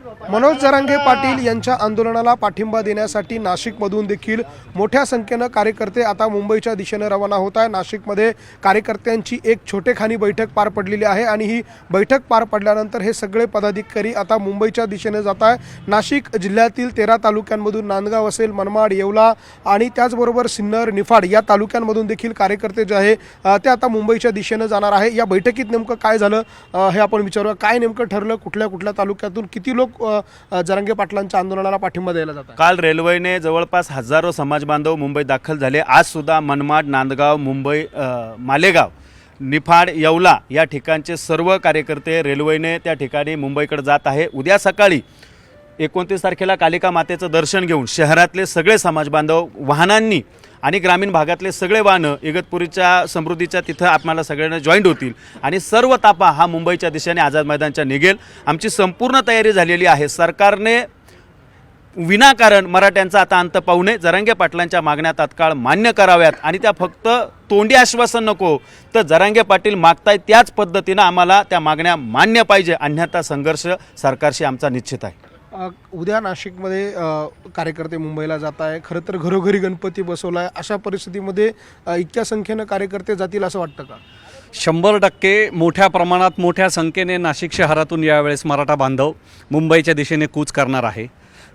मनोज जरांगे पाटील यांच्या आंदोलनाला पाठिंबा देण्यासाठी नाशिकमधून देखील मोठ्या संख्येने कार्यकर्ते आता मुंबईच्या दिशेने रवाना होत आहे। नाशिकमध्ये कार्यकर्त्यांची एक छोटेखानी बैठक पार पडलेली आहे आणि ही बैठक पार पडल्यानंतर हे सगळे पदाधिकारी आता मुंबईच्या दिशेने जात आहे। नाशिक जिल्ह्यातील 13 तालुक्यांमधून नांदगाव असेल, मनमाड, येवला आणि त्याचबरोबर सिन्नर, निफाड या तालुक्यांमधून देखील कार्यकर्ते जे आहे ते आता मुंबईच्या दिशेने जाणार आहे। या बैठकीत नेमकं काय झालं हे आपण विचारूया। काय नेमकं ठरलं, कुठल्या कुठल्या तालुक्यातून किती लोक जरांगे पाटलांच्या आंदोलनाला पाठिंबा द्यायला जातात? काल रेल्वेने जवळपास हजारो समाज बांधव मुंबईत दाखल झाले। आज सुद्धा मनमाड, नांदगाव, मुंबई, मालेगाव, निफाड, येवला या ठिकाणचे सर्व कार्यकर्ते रेल्वेने त्या ठिकाणी मुंबईकडे जात आहे। उद्या सकाळी 29 तारखेला कालिका मातेचं दर्शन घेऊन शहरातले सगळे समाज बांधव वाहनांनी आणि ग्रामीण भागातले सगळे वाहनं इगतपुरीच्या समृद्धीच्या तिथं आपल्याला सगळ्यांना जॉईंट होतील आणि सर्व ताफा हा मुंबईच्या दिशेने आझाद मैदानच्या निघेल। आमची संपूर्ण तयारी झालेली आहे। सरकारने विनाकारण मराठ्यांचा आता अंत पाहू नये, जरांगे पाटलांच्या मागण्या तात्काळ मान्य कराव्यात आणि त्या फक्त तोंडी आश्वासन नको, तर जरांगे पाटील मागताय त्याच पद्धतीनं आम्हाला त्या मागण्या मान्य पाहिजे, अन्यथा संघर्ष सरकारशी आमचा निश्चित आहे। उद्या नाशिकमध्ये कार्यकर्ते मुंबईला जात आहे। खरं तर घरोघरी गणपती बसवला आहे। अशा परिस्थितीमध्ये इतक्या संख्येनं कार्यकर्ते जातील असं वाटतं का? 100% मोठ्या प्रमाणात मोठ्या संख्येने नाशिक शहरातून यावेळेस मराठा बांधव मुंबईच्या दिशेने कूच करणार आहे।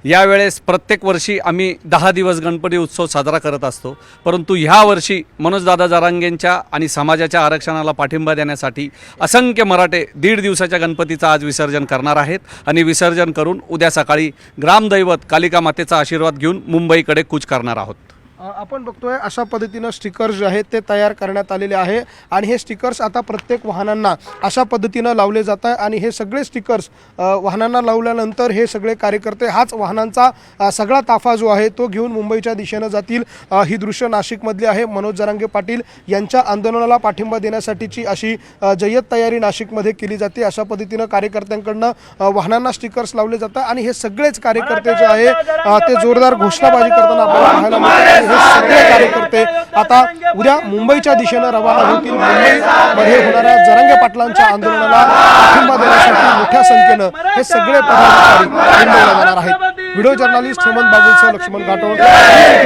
यावेळेस प्रत्येक वर्षी आम्ही 10 दिवस गणपती उत्सव साजरा करत असतो, परंतु ह्या वर्षी मनोजदादा जरांगेंच्या आणि समाजाच्या आरक्षणाला पाठिंबा देण्यासाठी असंख्य मराठे 1.5 दिवसाच्या गणपतीचं आज विसर्जन करणार आहेत आणि विसर्जन करून उद्या सकाळी ग्रामदैवत कालिका मातेचा आशीर्वाद घेऊन मुंबईकडे कूच करणार आहोत। आपण बघतोय अशा पद्धतीनं स्टिकर्स जे आहेत ते तयार करण्यात आलेले आहे आणि हे स्टिकर्स आता प्रत्येक वाहनांना अशा पद्धतीनं लावले जात आहे आणि हे सगळे स्टिकर्स वाहनांना लावल्यानंतर हे सगळे कार्यकर्ते हाच वाहनांचा सगळा ताफा जो आहे तो घेऊन मुंबईच्या दिशेनं जातील। ही दृश्य नाशिकमधली आहे। मनोज जरांगे पाटील यांच्या आंदोलनाला पाठिंबा देण्यासाठीची अशी जय्यत तयारी नाशिकमध्ये केली जाते। अशा पद्धतीनं कार्यकर्त्यांकडनं वाहनांना स्टिकर्स लावले जातात आणि हे सगळेच कार्यकर्ते जे आहे ते जोरदार घोषणाबाजी करताना आपल्याला पाहायला मिळतात। हे सगळे कार्यकर्ते आता उद्या मुंबईच्या दिशेने रवाना होतील। मुंबईमध्ये होणाऱ्या जरांगे पाटलांच्या आंदोलनाला पाठिंबा देण्यासाठी मोठ्या संख्येनं हे सगळे पदाधिकारी मुंबईला जाणार आहेत। व्हिडिओ जर्नलिस्ट हेमंत बाबूलसह लक्ष्मण घाटोळ,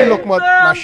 लोकमत, नाशिक।